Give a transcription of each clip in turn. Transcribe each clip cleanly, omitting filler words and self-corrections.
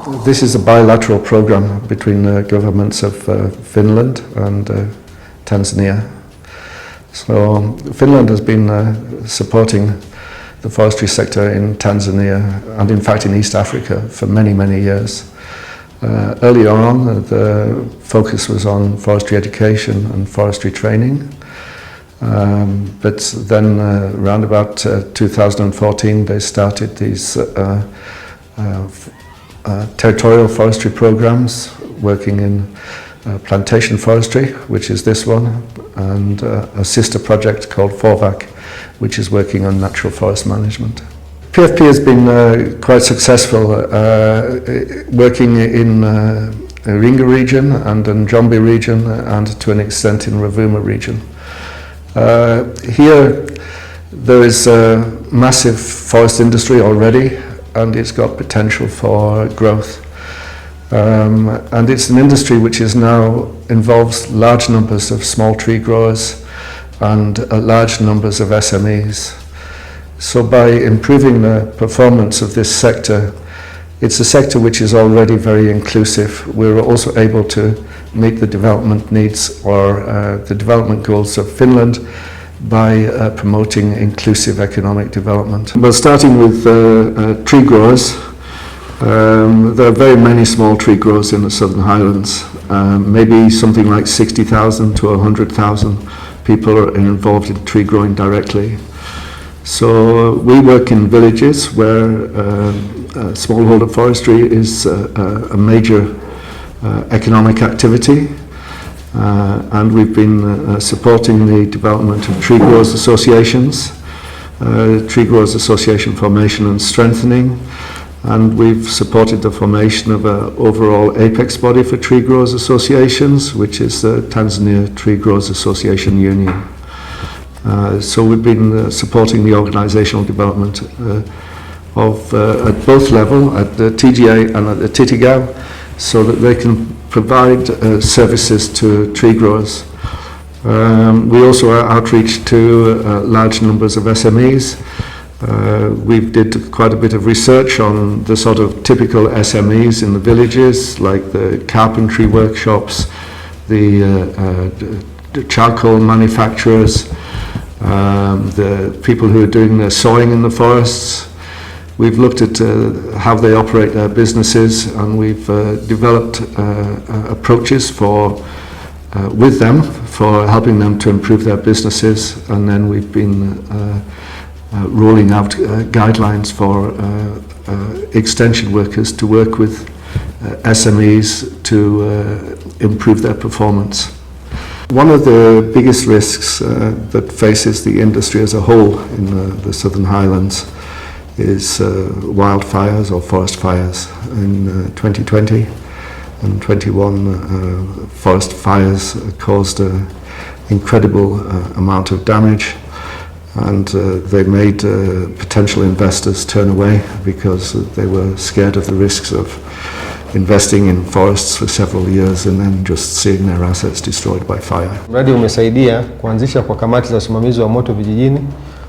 This is a bilateral program between the governments of Finland and Tanzania. So Finland has been supporting the forestry sector in Tanzania and in fact in East Africa for many, many years. Earlier on, the focus was on forestry education and forestry training. But then around about 2014 they started these territorial forestry programs working in plantation forestry, which is this one, and a sister project called FORVAC, which is working on natural forest management. PFP has been quite successful working in Iringa region and in Njombe region and to an extent in Rovuma region. Here there is a massive forest industry already and it's got potential for growth. And it's an industry which is now involves large numbers of small tree growers and large numbers of SMEs. So by improving the performance of this sector, it's a sector which is already very inclusive. We're also able to meet the development needs or the development goals of Finland by promoting inclusive economic development. Well, starting with tree growers, there are very many small tree growers in the Southern Highlands. Maybe something like 60,000 to 100,000 people are involved in tree growing directly. So we work in villages where smallholder forestry is a major economic activity, and we've been supporting the development of tree growers associations, tree growers association formation and strengthening, and we've supported the formation of an overall apex body for tree growers associations, which is the Tanzania Tree Growers Association Union. So we've been supporting the organisational development of at both level, at the TGA and at the Titigao, so that they can provide services to tree growers. We also are outreach to large numbers of SMEs. We did quite a bit of research on the sort of typical SMEs in the villages, like the carpentry workshops, the charcoal manufacturers, the people who are doing the sawing in the forests. We've looked at how they operate their businesses, and we've developed approaches with them for helping them to improve their businesses, and then we've been rolling out guidelines for extension workers to work with SMEs to improve their performance. One of the biggest risks that faces the industry as a whole in the Southern Highlands is wildfires or forest fires. In 2020 and 21, forest fires caused an incredible amount of damage, and they made potential investors turn away because they were scared of the risks of investing in forests for several years and then just seeing their assets destroyed by fire. Mradi umesaidia kuanzisha kwa kamati za usimamizi wa moto vijijini,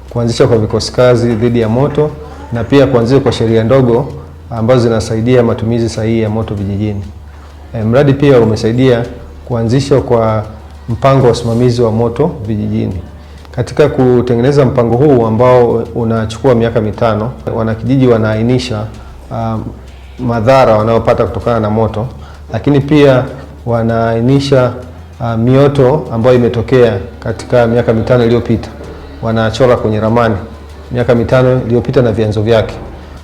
kuanzisha kwa vikosi kazi dhidi ya moto, na pia kuanzisha kwa sheria ndogo ambazo zinasaidia matumizi sahihi ya moto vijijini. Mradi pia umesaidia kuanzisha kwa mpango wa usimamizi wa moto vijijini. Katika kutengeneza mpango huu ambao unachukua miaka 5, wanakijiji wanaainisha madhara wanayopata kutokana na moto, lakini pia wanaainisha mioto ambayo imetokea katika miaka 5 iliyopita. Wanachora kwenye ramani miaka 5 iliyopita na vyanzo vyake.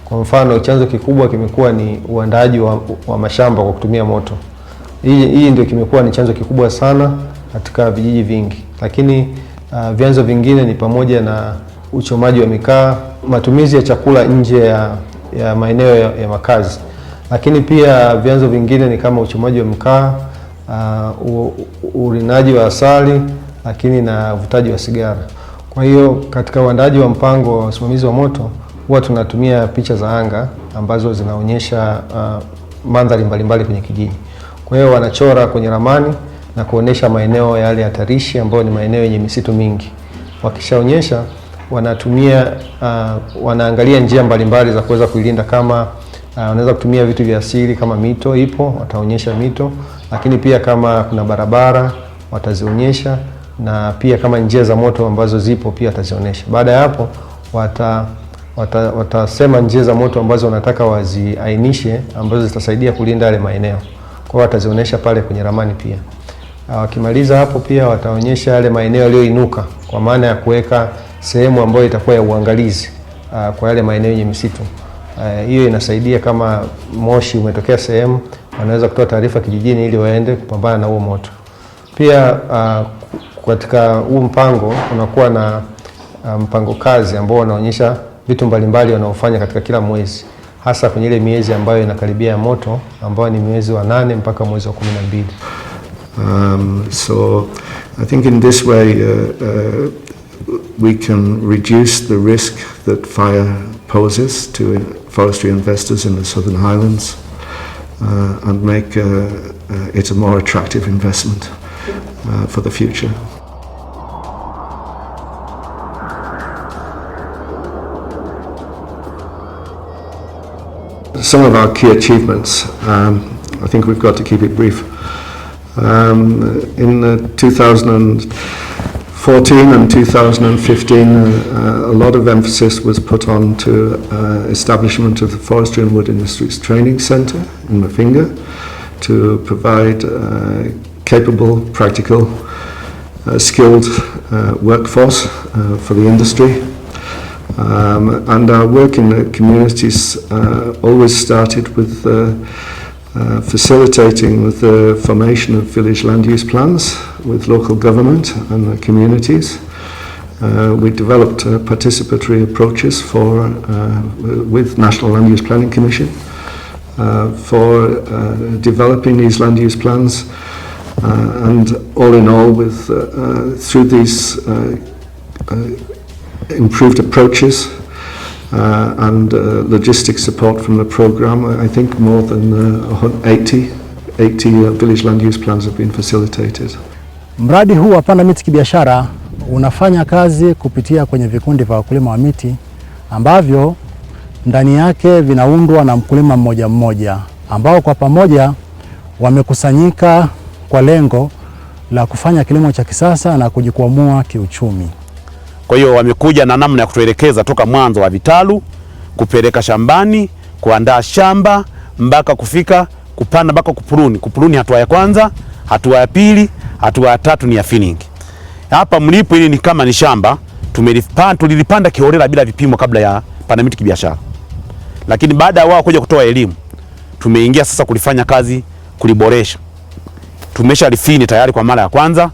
Kwa mfano, chanzo kikubwa kimekuwa ni uandaaji wa mashamba kwa kutumia moto. Hii ndio kimekuwa ni chanzo kikubwa sana katika vijiji vingi. Lakini vyanzo vingine ni pamoja na uchomaji wa mikaa, matumizi ya chakula nje ya maeneo ya makazi. Lakini pia vyanzo vingine ni kama uchomaji wa mkaa, urinaji wa asali, lakini na uvutaji wa sigara. Kwa hiyo katika uandaaji wa mpango wa usimamizi wa moto huwa tunatumia picha za anga ambazo zinaonyesha mandhari mbalimbali kwenye kijiji. Kwa hiyo wanachora kwenye ramani na kuonesha maeneo yale hatarishi ambayo ni maeneo yenye misitu mingi. Wakishaonyesha, wanaangalia njia mbalimbali za kuweza kuilinda, kama Wanaweza kutumia vitu vya asili kama mito ipo, wataonyesha mito, lakini pia kama kuna barabara watazionyesha, na pia kama njia za moto ambazo zipo pia watazionyesha. Baada ya hapo watasema njia za moto ambazo wanataka waziainishe ambazo zitasaidia kulinda yale maeneo. Kwa hiyo watazionyesha pale kwenye ramani pia. Wakimaliza hapo pia wataonyesha yale maeneo yaliyoinuka, kwa maana ya kuweka sehemu ambayo itakuwa ya uangalizi kwa yale maeneo yenye misitu. Hiyo inasaidia kama moshi umetokea sehemu, wanaweza kutoa taarifa kijijini ili waende kupambana na huo moto. Pia katika huu mpango unakuwa na mpango kazi ambao unaonyesha vitu mbalimbali wanaofanya katika kila mwezi, hasa kwenye ile miezi ambayo inakaribia moto, ambayo ni mwezi wa 8 mpaka mwezi wa 12. So I think in this way we can reduce the risk that fire poses to forestry investors in the Southern Highlands and make it a more attractive investment for the future. Some of our key achievements, I think we've got to keep it brief. In 2014 and 2015, a lot of emphasis was put on to establishment of the Forestry and Wood Industries Training Centre in Mafinga to provide capable, practical, skilled workforce for the industry. And our work in the communities always started with facilitating the formation of village land use plans with local government and the communities. We developed participatory approaches with National Land Use Planning Commission for developing these land use plans, and all in all, through these improved approaches and logistic support from the program, I think more than 80 village land use plans have been facilitated. Mradi huu wa Panda Miti Kibiashara unafanya kazi kupitia kwenye vikundi vya wakulima wa miti ambavyo ndani yake vinaundwa na mkulima mmoja mmoja, ambao kwa pamoja wamekusanyika kwa lengo la kufanya kilimo cha kisasa na kujikwamua kiuchumi. Kwa hiyo wamekuja na namna ya kutuelekeza toka mwanzo wa vitalu, kupeleka shambani, kuandaa shamba, mpaka kufika kupanda, mpaka kupuruni. Kupuruni hatua ya kwanza, hatua ya pili, hatua ya tatu ni ya finning. Hapa mlipo hili ni kama ni shamba, tulilipanda kiholela bila vipimo kabla ya Panda Miti Kibiashara. Lakini baada ya wao kuja kutoa elimu, tumeingia sasa kulifanya kazi, kuliboresha. Tumesha lifini tayari kwa mara ya kwanza.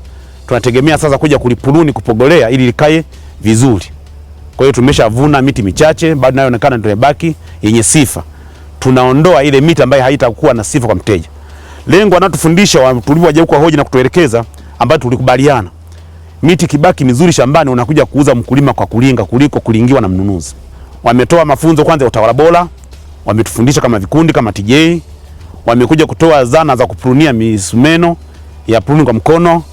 Tunategemea sasa kuja kulipuruni, kupogolea ili likae vizuri. Kwa hiyo tumeshavuna miti michache, bado inaonekana tunabaki yenye sifa. Tunaondoa ile miti ambayo haitakuwa na sifa kwa mteja. Lengo wanatufundisha tulivyoje kwa hoja na kutuelekeza, ambayo tulikubaliana. Miti kibaki mizuri shambani, unakuja kuuza mkulima kwa kulinga kuliko kulingiwa na mnunuzi. Wametoa mafunzo kwanza ya utawala bora, wametufundisha kama vikundi kama TJ, wamekuja kutoa zana za kupurunia misumeno ya puruni kwa mkono.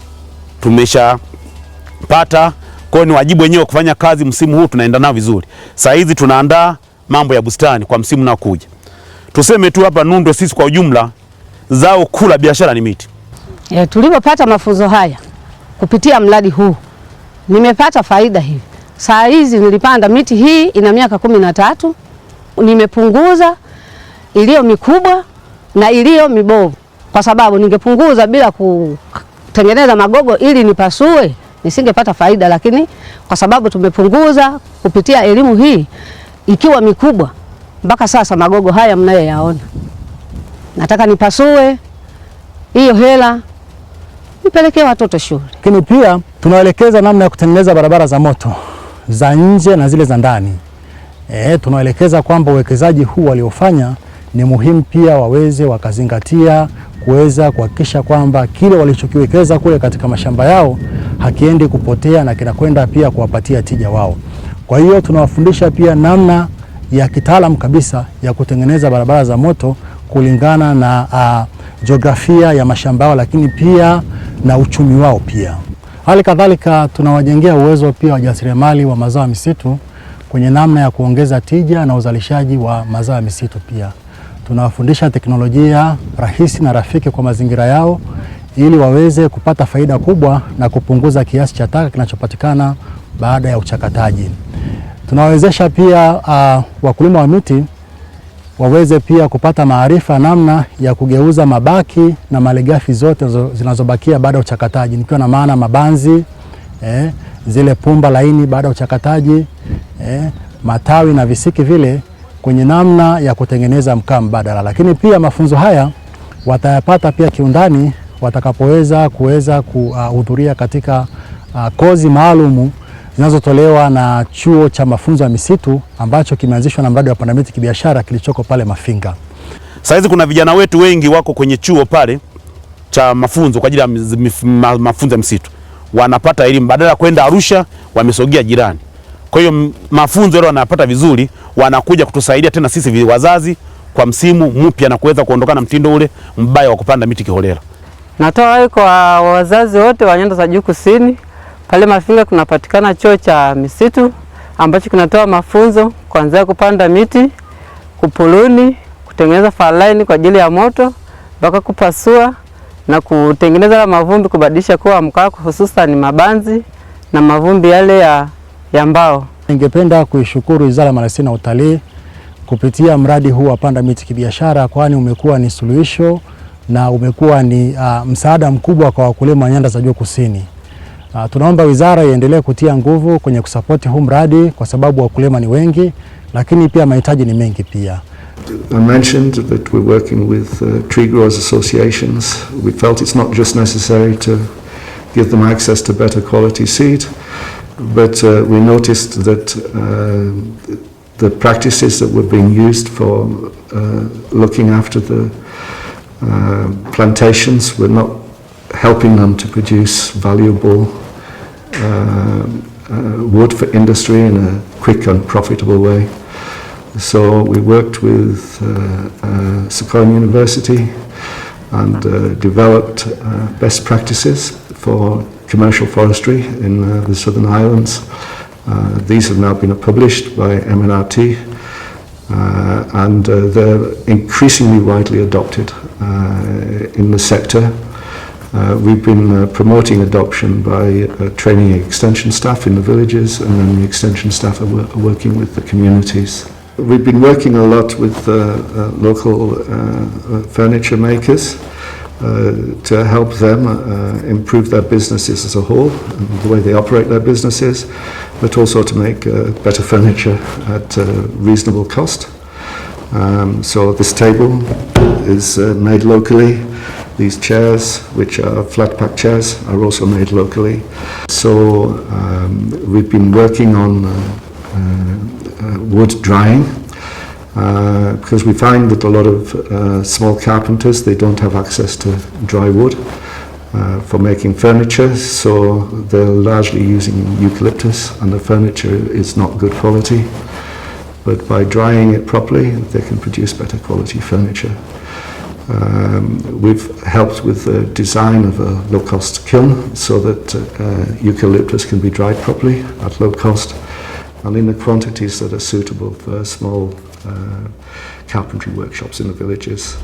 Tumeshapata, kwa ni wajibu wenyewe kufanya kazi. Msimu huu tunaenda nao vizuri. Saa hizi tunaandaa mambo ya bustani kwa msimu nao kuja. Tuseme tu hapa Nundwe sisi kwa ujumla zao kula biashara ni miti. Tulipopata mafunzo haya kupitia mradi huu nimepata faida hivi. Saa hizi nilipanda miti hii ina miaka 13, nimepunguza iliyo mikubwa na iliyo mibovu, kwa sababu ningepunguza bila kutengeneza magogo ili nipasue nisingepata faida, lakini kwa sababu tumepunguza kupitia elimu hii ikiwa mikubwa, mpaka sasa magogo haya mnayoyaona. Nataka nipasue hiyo hela nipelekee watoto shule. Lakini pia tunaelekeza namna ya kutengeneza barabara za moto za nje na zile za ndani. Tunaelekeza kwamba uwekezaji huu waliofanya ni muhimu pia waweze wakazingatia kuweza kuhakikisha kwamba kile walichokiwekeza kule katika mashamba yao hakiendi kupotea na kinakwenda pia kuwapatia tija wao. Kwa hiyo tunawafundisha pia namna ya kitaalamu kabisa ya kutengeneza barabara za moto kulingana na jiografia ya mashamba yao, lakini pia na uchumi wao pia. Hali kadhalika tunawajengea uwezo pia wajasiriamali wa mazao ya misitu kwenye namna ya kuongeza tija na uzalishaji wa mazao ya misitu pia. tunawafundisha teknolojia rahisi na rafiki kwa mazingira yao ili waweze kupata faida kubwa na kupunguza kiasi cha taka kinachopatikana baada ya uchakataji. Tunawawezesha pia wakulima wa miti waweze pia kupata maarifa namna ya kugeuza mabaki na malighafi zote zinazobakia baada ya uchakataji, nikiwa na maana mabanzi, zile pumba laini baada ya uchakataji, matawi na visiki vile, kwenye namna ya kutengeneza mkaa mbadala. Lakini pia mafunzo haya watayapata pia kiundani watakapoweza kuhudhuria katika kozi maalumu zinazotolewa na Chuo cha Mafunzo ya Misitu ambacho kimeanzishwa na mradi wa Panda Miti Kibiashara kilichoko pale Mafinga. Saizi kuna vijana wetu wengi wako kwenye chuo pale cha mafunzo kwa ajili ya mafunzo ya misitu. Wanapata elimu badala ya kwenda Arusha, wamesogea jirani. Kwa hiyo mafunzo yale wanapata vizuri, wanakuja kutusaidia tena sisi wazazi kwa msimu mpya na kuweza kuondokana na mtindo ule mbaya wa kupanda miti kiholela. Natoa wai kwa wazazi wote wa nyanda za juu kusini. Pale Mafinga kunapatikana chuo cha misitu ambacho kinatoa mafunzo kuanzia kupanda miti, kupuluni, kutengeneza falaini kwa ajili ya moto, mpaka kupasua na kutengeneza mavumbi kubadilisha kuwa mkaa, hususan mabanzi na mavumbi yale ya mbao. Ningependa kuishukuru Wizara ya Maliasili na Utalii kupitia mradi huu wa Panda Miti Kibiashara, kwani umekuwa ni suluhisho na umekuwa ni msaada mkubwa kwa wakulima wa nyanda za juu kusini. Tunaomba wizara iendelee kutia nguvu kwenye kusapoti huu mradi kwa sababu wakulima ni wengi, lakini pia mahitaji ni mengi pia. I mentioned that we're working with tree growers associations. We felt it's not just necessary to give them access to better quality seed, but we noticed that the practices that were being used for looking after the plantations were not helping them to produce valuable wood for industry in a quick and profitable way. So we worked with Sequoia University and developed best practices for commercial forestry in the Southern Islands. These have now been published by MNRT and they're increasingly widely adopted in the sector. We've been promoting adoption by training extension staff in the villages, and then the extension staff are working with the communities. We've been working a lot with local furniture makers to help them improve their businesses as a whole and the way they operate their businesses, but also to make better furniture at a reasonable cost. So this table is made locally. These chairs, which are flat pack chairs, are also made locally. So we've been working on wood drying because we find that a lot of small carpenters, they don't have access to dry wood for making furniture, so they're largely using eucalyptus and the furniture is not good quality. But by drying it properly, they can produce better quality furniture. We've helped with the design of a low-cost kiln so that eucalyptus can be dried properly at low cost and in the quantities that are suitable for small carpentry workshops in the villages.